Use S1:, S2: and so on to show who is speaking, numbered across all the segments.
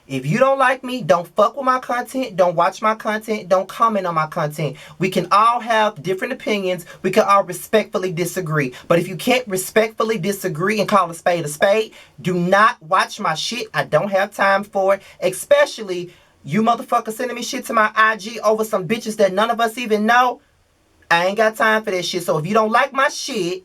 S1: If you don't like me, don't fuck with my content, don't watch my content, don't comment on my content. We can all have different opinions. We can all respectfully disagree. But if you can't respectfully disagree and call a spade, do not watch my shit. I don't have time for it. Especially you motherfuckers sending me shit to my IG over some bitches that none of us even know. I ain't got time for that shit. So if you don't like my shit,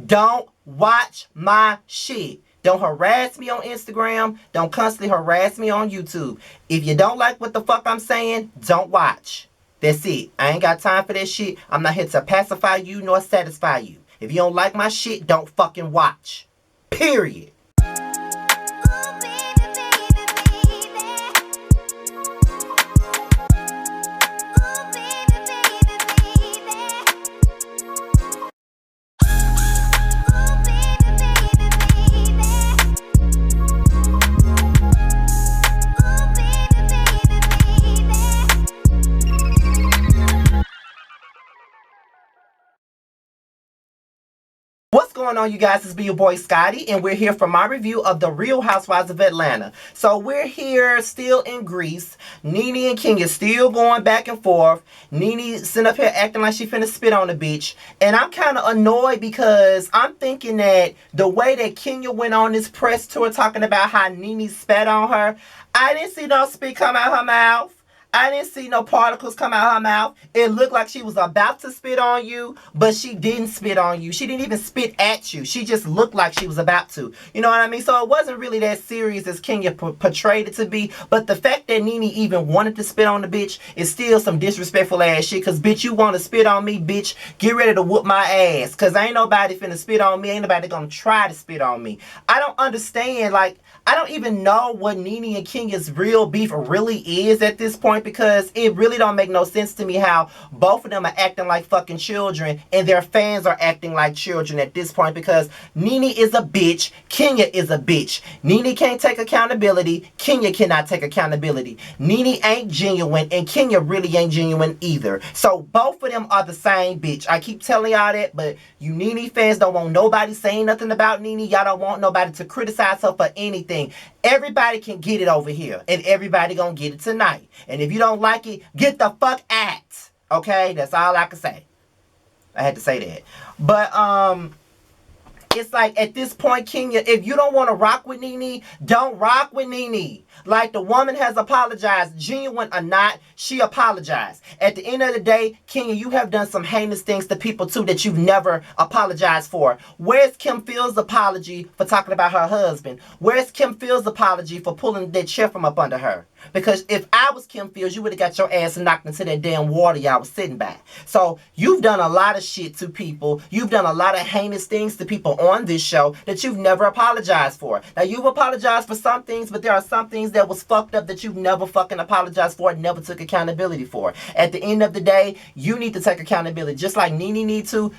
S1: don't watch my shit. Don't harass me on Instagram. Don't constantly harass me on YouTube. If you don't like what the fuck I'm saying, don't watch. That's it. I ain't got time for that shit. I'm not here to pacify you nor satisfy you. If you don't like my shit, don't fucking watch. Period. What's going on, you guys? It's your boy Scotty, and we're here for my review of the Real Housewives of Atlanta. So we're here still in Greece. Nene and Kenya still going back and forth. Nene sitting up here acting like she finna spit on the bitch. And I'm kind of annoyed because I'm thinking that the way that Kenya went on this press tour talking about how Nene spat on her, I didn't see no spit come out her mouth. I didn't see no particles come out her mouth. It looked like she was about to spit on you, but she didn't spit on you. She didn't even spit at you. She just looked like she was about to. You know what I mean? So it wasn't really that serious as Kenya portrayed it to be. But the fact that Nene even wanted to spit on the bitch is still some disrespectful ass shit. Because, bitch, you want to spit on me, bitch, get ready to whoop my ass. Because ain't nobody finna spit on me. Ain't nobody gonna try to spit on me. I don't understand, like, I don't even know what Nene and Kenya's real beef really is at this point, because it really don't make no sense to me how both of them are acting like fucking children and their fans are acting like children at this point, because Nene is a bitch, Kenya is a bitch. Nene can't take accountability, Kenya cannot take accountability. Nene ain't genuine and Kenya really ain't genuine either. So both of them are the same bitch. I keep telling y'all that, but you Nene fans don't want nobody saying nothing about Nene. Y'all don't want nobody to criticize her for anything. Everybody can get it over here, and everybody gonna get it tonight. And if you don't like it, get the fuck out. Okay, that's all I can say. I had to say that. But it's like at this point, Kenya, if you don't want to rock with Nene, don't rock with Nene. Like, the woman has apologized, genuine or not, she apologized. At the end of the day, Kenya, you have done some heinous things to people too that you've never apologized for. Where's Kim Fields' apology for talking about her husband? Where's Kim Fields' apology for pulling that chair from up under her? Because if I was Kim Fields, you would have got your ass knocked into that damn water y'all was sitting by. So you've done a lot of shit to people. You've done a lot of heinous things to people on this show that you've never apologized for. Now, you've apologized for some things, but there are some things that was fucked up that you've never fucking apologized for and never took accountability for. At the end of the day, you need to take accountability. Just like Nene need to,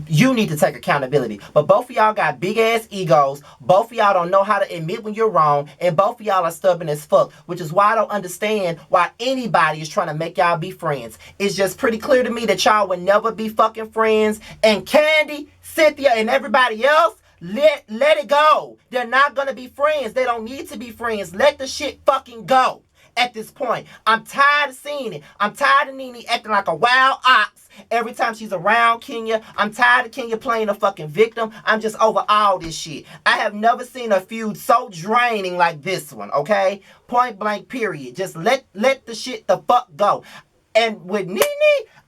S1: you need to take accountability. But both of y'all got big ass egos. Both of y'all don't know how to admit when you're wrong. And both of y'all are stubborn as fuck. Which is why I don't understand why anybody is trying to make y'all be friends. It's just pretty clear to me that y'all would never be fucking friends. And Kandi, Cynthia, and everybody else, let it go. They're not gonna be friends. They don't need to be friends. Let the shit fucking go. At this point, I'm tired of seeing it. I'm tired of Nene acting like a wild ox every time she's around Kenya. I'm tired of Kenya playing a fucking victim. I'm just over all this shit. I have never seen a feud so draining like this one, okay? Point blank, period. Just let the shit the fuck go. And with Nene,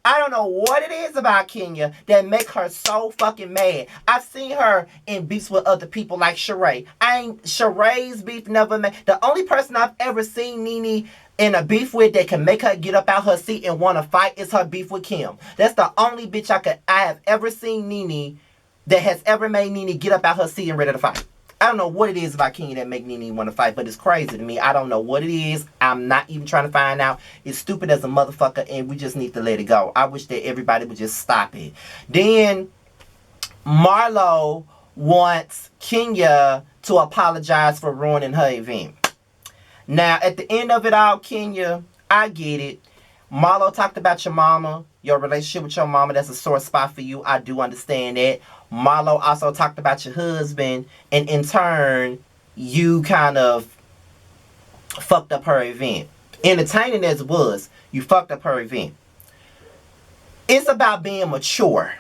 S1: I don't know what it is about Kenya that make her so fucking mad. I've seen her in beefs with other people like Sheree. Sheree's beef never made. The only person I've ever seen Nene in a beef with that can make her get up out her seat and want to fight is her beef with Kim. That's the only bitch I have ever seen Nene that has ever made Nene get up out her seat and ready to fight. I don't know what it is about Kenya that make Nene want to fight, but it's crazy to me. I don't know what it is. I'm not even trying to find out. It's stupid as a motherfucker, and we just need to let it go. I wish that everybody would just stop it. Then, Marlo wants Kenya to apologize for ruining her event. Now, at the end of it all, Kenya, I get it. Marlo talked about your mama, your relationship with your mama. That's a sore spot for you. I do understand that. Marlo also talked about your husband, and in turn, you kind of fucked up her event. Entertaining as it was, you fucked up her event. It's about being mature.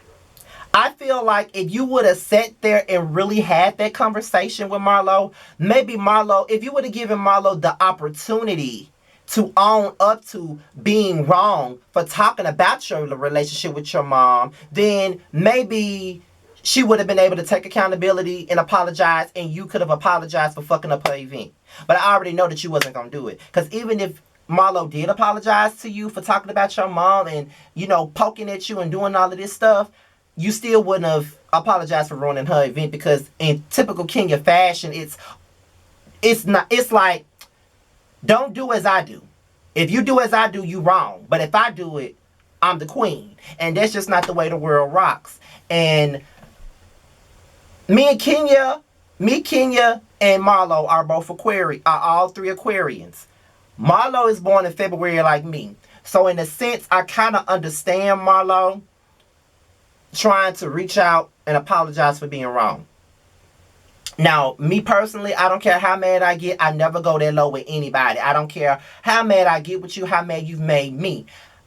S1: I feel like if you would have sat there and really had that conversation with Marlo, maybe Marlo, if you would have given Marlo the opportunity to own up to being wrong for talking about your relationship with your mom, then maybe she would have been able to take accountability and apologize, and you could have apologized for fucking up her event. But I already know that you wasn't going to do it. Because even if Marlo did apologize to you for talking about your mom and, you know, poking at you and doing all of this stuff, you still wouldn't have apologized for ruining her event, because in typical Kenya fashion, it's like, don't do as I do. If you do as I do, you wrong. But if I do it, I'm the queen. And that's just not the way the world rocks. And Kenya, and Marlo are both are all three Aquarians. Marlo is born in February like me. So in a sense, I kind of understand Marlo trying to reach out and apologize for being wrong. Now, me personally, I don't care how mad I get. I never go that low with anybody. I don't care how mad I get with you, how mad you've made me.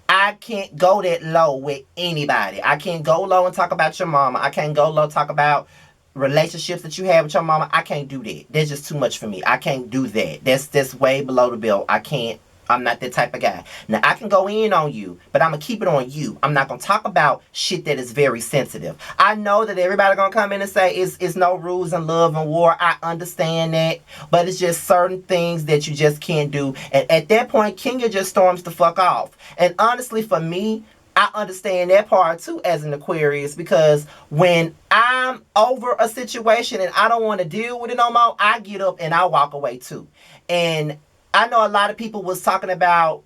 S1: I can't go that low with anybody. I can't go low and talk about your mama. I can't go low and talk about relationships that you have with your mama. I can't do that. That's just too much for me. I can't do that. That's way below the belt. I can't. I'm not that type of guy. Now, I can go in on you, but I'm going to keep it on you. I'm not going to talk about shit that is very sensitive. I know that everybody going to come in and say it's no rules in love and war. I understand that, but it's just certain things that you just can't do. And at that point, Kenya just storms the fuck off. And honestly, for me, I understand that part too as an Aquarius, because when I'm over a situation and I don't want to deal with it no more, I get up and I walk away too. And I know a lot of people was talking about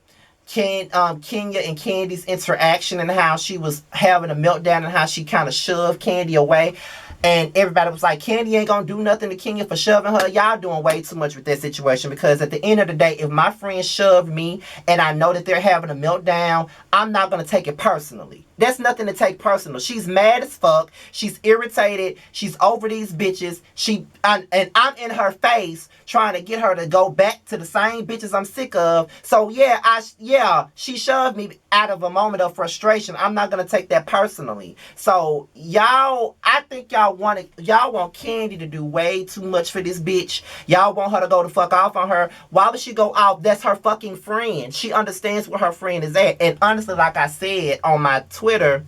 S1: Kenya and Candy's interaction and how she was having a meltdown and how she kind of shoved Kandi away. And everybody was like, Kandi ain't gonna do nothing to Kenya for shoving her. Y'all doing way too much with that situation, because at the end of the day, if my friend shoved me and I know that they're having a meltdown, I'm not gonna take it personally. That's nothing to take personal. She's mad as fuck. She's irritated. She's over these bitches. And I'm in her face trying to get her to go back to the same bitches I'm sick of. So yeah, she shoved me out of a moment of frustration. I'm not gonna take that personally. So y'all, I think y'all want Kandi to do way too much for this bitch. Y'all want her to go the fuck off on her. Why would she go off? That's her fucking friend. She understands where her friend is at. And honestly, like I said on my Twitter,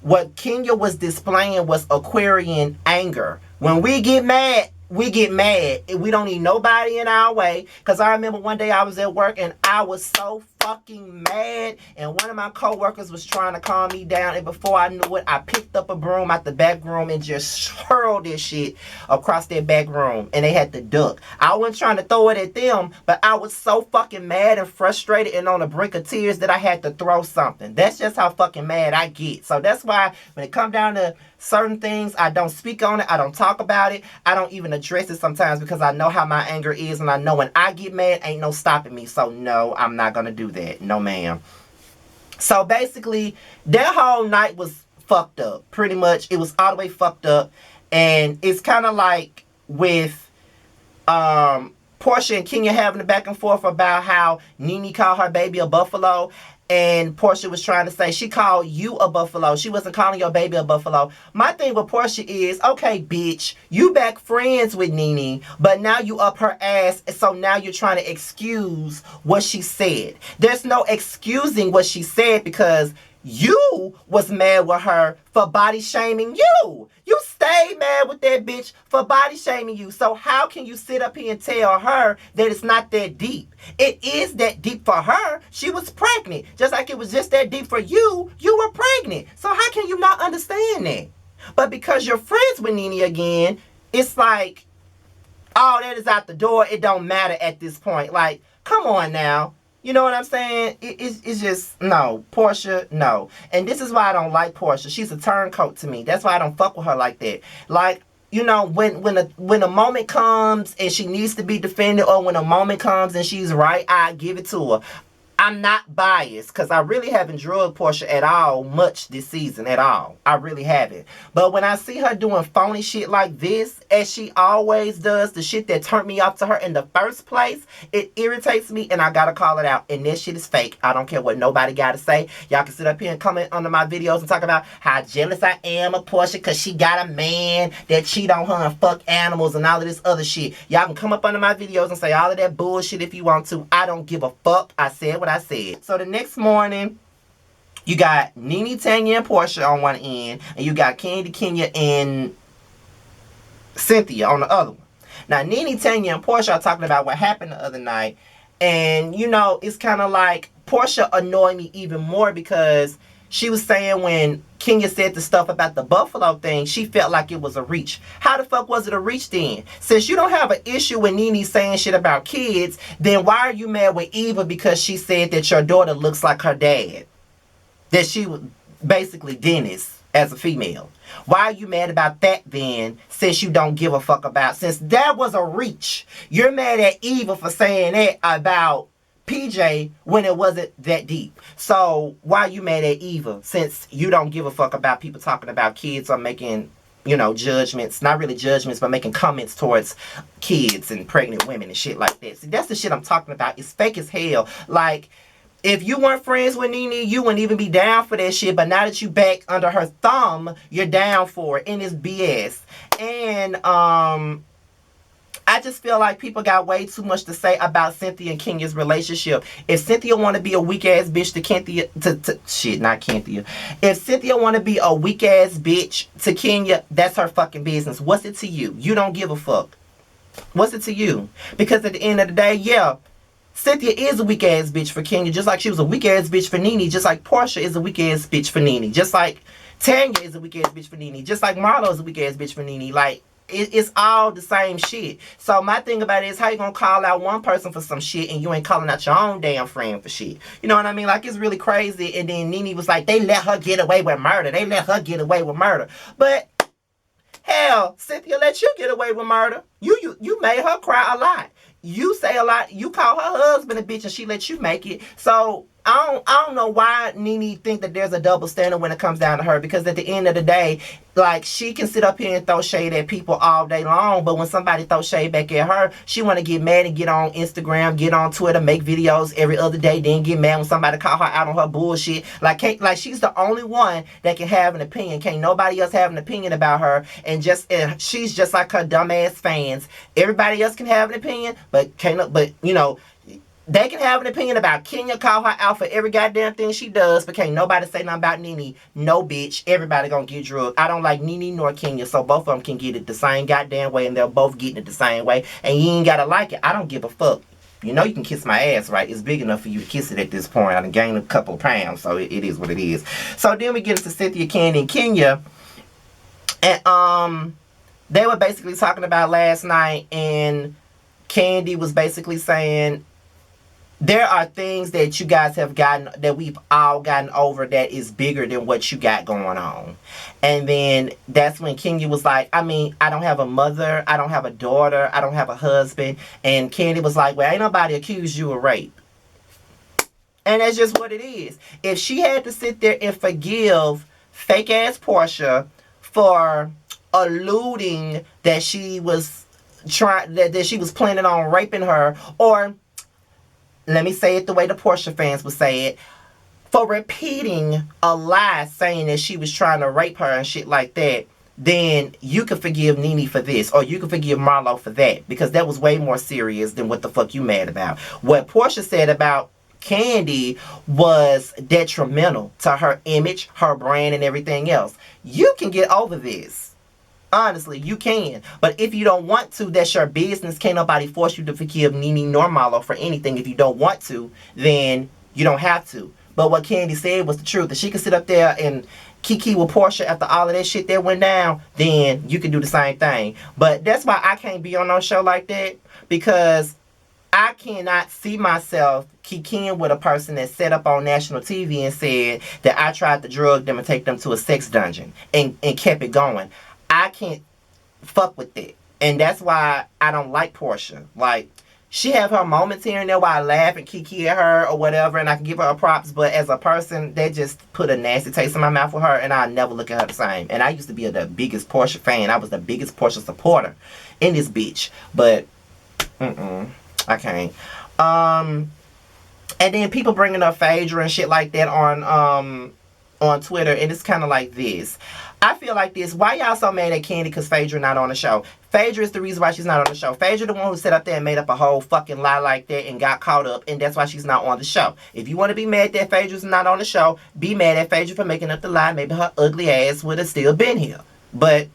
S1: what Kenya was displaying was Aquarian anger. When we get mad, we get mad. We don't need nobody in our way. Because I remember one day I was at work and I was so fucking mad, and one of my co-workers was trying to calm me down, and before I knew it, I picked up a broom out the back room and just hurled this shit across their back room, and they had to duck. I wasn't trying to throw it at them, but I was so fucking mad and frustrated and on the brink of tears that I had to throw something. That's just how fucking mad I get. So that's why when it comes down to certain things, I don't speak on it. I don't talk about it. I don't even address it sometimes, because I know how my anger is, and I know when I get mad, ain't no stopping me. So no, I'm not going to do that. No, ma'am. So basically, that whole night was fucked up. Pretty much, it was all the way fucked up. And it's kind of like with Porsha and Kenya having a back and forth about how Nene called her baby a buffalo. And Porsha was trying to say, she called you a buffalo. She wasn't calling your baby a buffalo. My thing with Porsha is, okay, bitch, you back friends with Nene, but now you up her ass, so now you're trying to excuse what she said. There's no excusing what she said, because you was mad with her for body shaming you. You stayed mad with that bitch for body shaming you. So how can you sit up here and tell her that it's not that deep? It is that deep for her. She was pregnant. Just like it was just that deep for you. You were pregnant. So how can you not understand that? But because you're friends with Nene again, it's like, oh, that is out the door. It don't matter at this point. Like, come on now. You know what I'm saying? It's just, no. Porsha, no. And this is why I don't like Porsha. She's a turncoat to me. That's why I don't fuck with her like that. Like, you know, when a moment comes and she needs to be defended, or when a moment comes and she's right, I give it to her. I'm not biased because I really haven't drugged Porsha at all much this season at all. I really haven't. But when I see her doing phony shit like this, as she always does, the shit that turned me off to her in the first place, it irritates me and I gotta call it out. And this shit is fake. I don't care what nobody gotta say. Y'all can sit up here and comment under my videos and talk about how jealous I am of Porsha because she got a man that cheat on her and fuck animals and all of this other shit. Y'all can come up under my videos and say all of that bullshit if you want to. I don't give a fuck. I said what I said. So the next morning, you got Nene, Tanya, and Porsha on one end, and you got Kandi, Kenya, and Cynthia on the other one. Now, Nene, Tanya, and Porsha are talking about what happened the other night, and, you know, it's kind of like Porsha annoyed me even more because she was saying when Kenya said the stuff about the Buffalo thing, she felt like it was a reach. How the fuck was it a reach then? Since you don't have an issue with Nene saying shit about kids, then why are you mad with Eva because she said that your daughter looks like her dad? That she was basically Dennis as a female. Why are you mad about that then, since you don't give a fuck about, since that was a reach? You're mad at Eva for saying that about PJ when it wasn't that deep. So why are you mad at Eva since you don't give a fuck about people talking about kids or making, you know, judgments, not really judgments, but making comments towards kids and pregnant women and shit like that? See, that's the shit I'm talking about. It's fake as hell. Like, if you weren't friends with Nene, you wouldn't even be down for that shit. But now that you back under her thumb, you're down for it. And it's BS. And I just feel like people got way too much to say about Cynthia and Kenya's relationship. If Cynthia want to be a weak ass bitch to Kenya, shit, not Cynthia. If Cynthia want to be a weak ass bitch to Kenya, that's her fucking business. What's it to you? You don't give a fuck. What's it to you? Because at the end of the day, yeah, Cynthia is a weak ass bitch for Kenya, just like she was a weak ass bitch for Nene, just like Porsha is a weak ass bitch for Nene, just like Tanya is a weak ass bitch for Nene, just like Marlo is a weak ass bitch for Nene. Like, it's all the same shit. So my thing about it is, how you gonna call out one person for some shit and you ain't calling out your own damn friend for shit? You know what I mean? Like, it's really crazy. And then Nene was like, they let her get away with murder. They let her get away with murder. But hell, Cynthia let you get away with murder. You made her cry a lot. You say a lot. You call her husband a bitch and she let you make it. So I don't know why Nene think that there's a double standard when it comes down to her, because at the end of the day, like, she can sit up here and throw shade at people all day long, but when somebody throws shade back at her, she want to get mad and get on Instagram, get on Twitter, make videos every other day, then get mad when somebody call her out on her bullshit. Like she's the only one that can have an opinion. Can't nobody else have an opinion about her, and she's just like her dumbass fans. Everybody else can have an opinion, but you know, they can have an opinion about Kenya, call her out for every goddamn thing she does, but can't nobody say nothing about Nene. No, bitch. Everybody gonna get drugged. I don't like Nene nor Kenya, so both of them can get it the same goddamn way, and they're both getting it the same way, and you ain't gotta like it. I don't give a fuck. You know you can kiss my ass, right? It's big enough for you to kiss it at this point. I done gained a couple of pounds, so it is what it is. So then we get into Cynthia, Kandi, and Kenya, and they were basically talking about last night, and Kandi was basically saying, there are things that you guys have gotten, that we've all gotten over, that is bigger than what you got going on. And then that's when Kenya was like, I mean, I don't have a mother, I don't have a daughter, I don't have a husband. And Kandi was like, well, ain't nobody accused you of rape. And that's just what it is. If she had to sit there and forgive fake ass Porsha for alluding that she was that she was planning on raping her, or let me say it the way the Porsha fans would say it, for repeating a lie saying that she was trying to rape her and shit like that, then you can forgive Nene for this, or you can forgive Marlo for that, because that was way more serious than what the fuck you mad about. What Porsha said about Kandi was detrimental to her image, her brand, and everything else. You can get over this. Honestly, you can. But if you don't want to, that's your business. Can't nobody force you to forgive Nene nor Marlo for anything. If you don't want to, then you don't have to. But what Kandi said was the truth. That she could sit up there and kiki with Porsha after all of that shit that went down, then you can do the same thing. But that's why I can't be on no show like that, because I cannot see myself kikiing with a person that set up on national TV and said that I tried to drug them and take them to a sex dungeon and kept it going. I can't fuck with it. And that's why I don't like Porsha. Like, she have her moments here and there where I laugh and kiki at her or whatever, and I can give her props, but as a person, they just put a nasty taste in my mouth with her, and I'll never look at her the same. And I used to be the biggest Porsha fan. I was the biggest Porsha supporter in this bitch, but I can't. And then people bringing up Phaedra and shit like that on Twitter, and it's kind of like this. I feel like this. Why y'all so mad at Kandi because Phaedra not on the show? Phaedra is the reason why she's not on the show. Phaedra the one who sat up there and made up a whole fucking lie like that and got caught up, and that's why she's not on the show. If you want to be mad that Phaedra's not on the show, be mad at Phaedra for making up the lie. Maybe her ugly ass would have still been here. But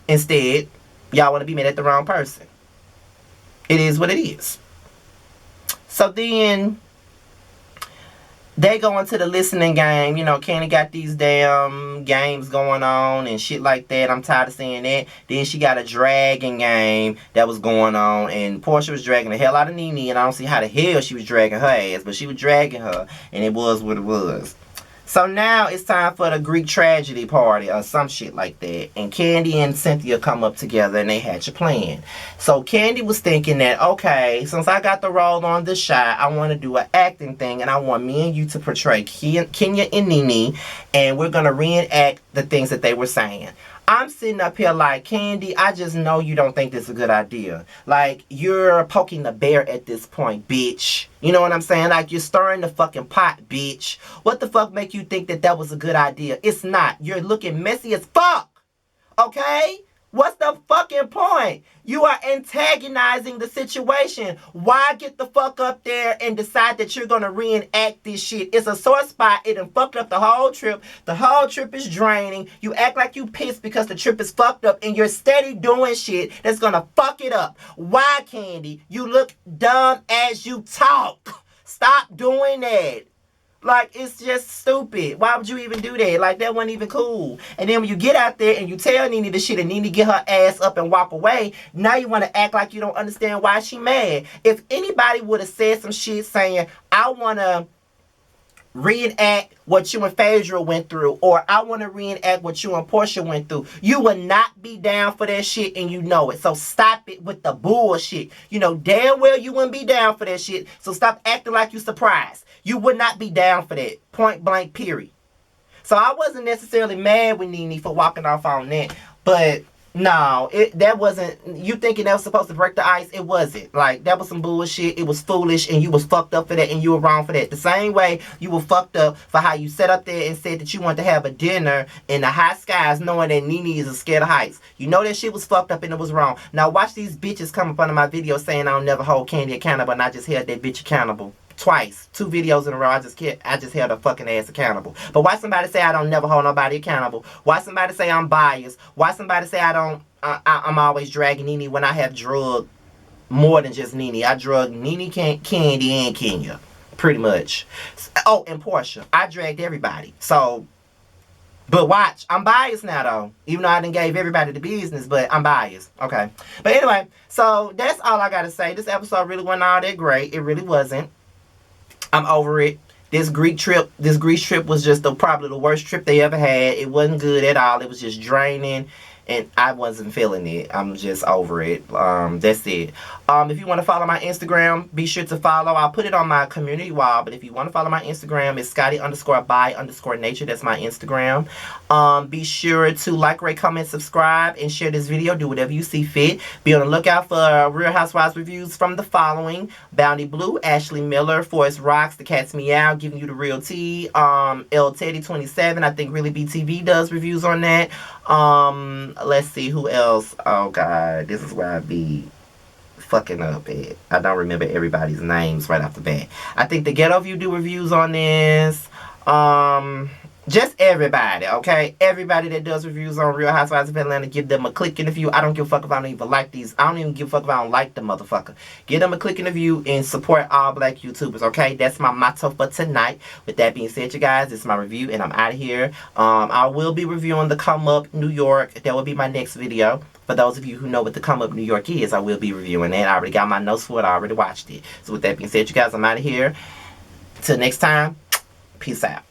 S1: instead, y'all want to be mad at the wrong person. It is what it is. So then they go into the listening game. You know, Kandi got these damn games going on and shit like that. I'm tired of seeing that. Then she got a dragging game that was going on, and Porsha was dragging the hell out of Nene, and I don't see how the hell she was dragging her ass, but she was dragging her, and it was what it was. So now it's time for the Greek tragedy party or some shit like that. And Kandi and Cynthia come up together and they hatch a plan. So Kandi was thinking that, okay, since I got the role on The Chi, I want to do an acting thing, and I want me and you to portray Kenya and Nene, and we're going to reenact the things that they were saying. I'm sitting up here like, Kandi, I just know you don't think this is a good idea. Like, you're poking the bear at this point, bitch. You know what I'm saying? Like, you're stirring the fucking pot, bitch. What the fuck make you think that that was a good idea? It's not. You're looking messy as fuck. Okay? What's the fucking point? You are antagonizing the situation. Why get the fuck up there and decide that you're going to reenact this shit? It's a sore spot. It done fucked up the whole trip. The whole trip is draining. You act like you pissed because the trip is fucked up, and you're steady doing shit that's going to fuck it up. Why, Kandi? You look dumb as you talk. Stop doing that. Like, it's just stupid. Why would you even do that? Like, that wasn't even cool. And then when you get out there and you tell Nene the shit and Nene get her ass up and walk away, now you want to act like you don't understand why she mad. If anybody would have said some shit saying, I want to reenact what you and Phaedra went through, or I want to reenact what you and Porsha went through, you would not be down for that shit, and you know it. So stop it with the bullshit. You know damn well you wouldn't be down for that shit, so stop acting like you surprised. You would not be down for that. Point blank, period. So I wasn't necessarily mad with Nene for walking off on that, but no, that wasn't, you thinking that was supposed to break the ice, it wasn't. Like, that was some bullshit, it was foolish, and you was fucked up for that, and you were wrong for that. The same way you were fucked up for how you sat up there and said that you wanted to have a dinner in the high skies knowing that Nene is scared of heights. You know that shit was fucked up and it was wrong. Now watch these bitches come up under my video saying I'll never hold Kandi accountable, and I just held that bitch accountable. Twice. 2 videos in a row, I just held her fucking ass accountable. But why somebody say I don't never hold nobody accountable? Why somebody say I'm biased? Why somebody say I'm always dragging Nene when I have drugged more than just Nene? I drugged Nene, Kandi, and Kenya. Pretty much. Oh, and Porsha. I dragged everybody. So, but watch, I'm biased now though. Even though I done gave everybody the business, but I'm biased. Okay. But anyway, so that's all I gotta say. This episode really wasn't all that great. It really wasn't. I'm over it. This Greece trip was just probably the worst trip they ever had. It wasn't good at all. It was just draining, and I wasn't feeling it. I'm just over it. That's it. If you want to follow my Instagram, be sure to follow. I'll put it on my community wall, but if you want to follow my Instagram, it's Scotty_by_nature. That's my Instagram. Be sure to like, rate, comment, subscribe, and share this video. Do whatever you see fit. Be on the lookout for Real Housewives reviews from the following: Bounty Blue, Ashley Miller, Forest Rocks, The Cat's Meow, Giving You the Real Tea, L Teddy 27. I think Really BTV does reviews on that. Let's see who else. Oh god, this is where I be fucking up at. I don't remember everybody's names right off the bat. I think the Ghetto View do reviews on this. Just everybody, okay? Everybody that does reviews on Real Housewives of Atlanta, give them a click in the view. I don't give a fuck if I don't even like these. I don't even give a fuck if I don't like the motherfucker. Give them a click in the view and support all black YouTubers, okay? That's my motto for tonight. With that being said, you guys, this is my review and I'm out of here. I will be reviewing the Come Up New York. That will be my next video. For those of you who know what the Come Up New York is, I will be reviewing that. I already got my notes for it. I already watched it. So with that being said, you guys, I'm out of here. Till next time, peace out.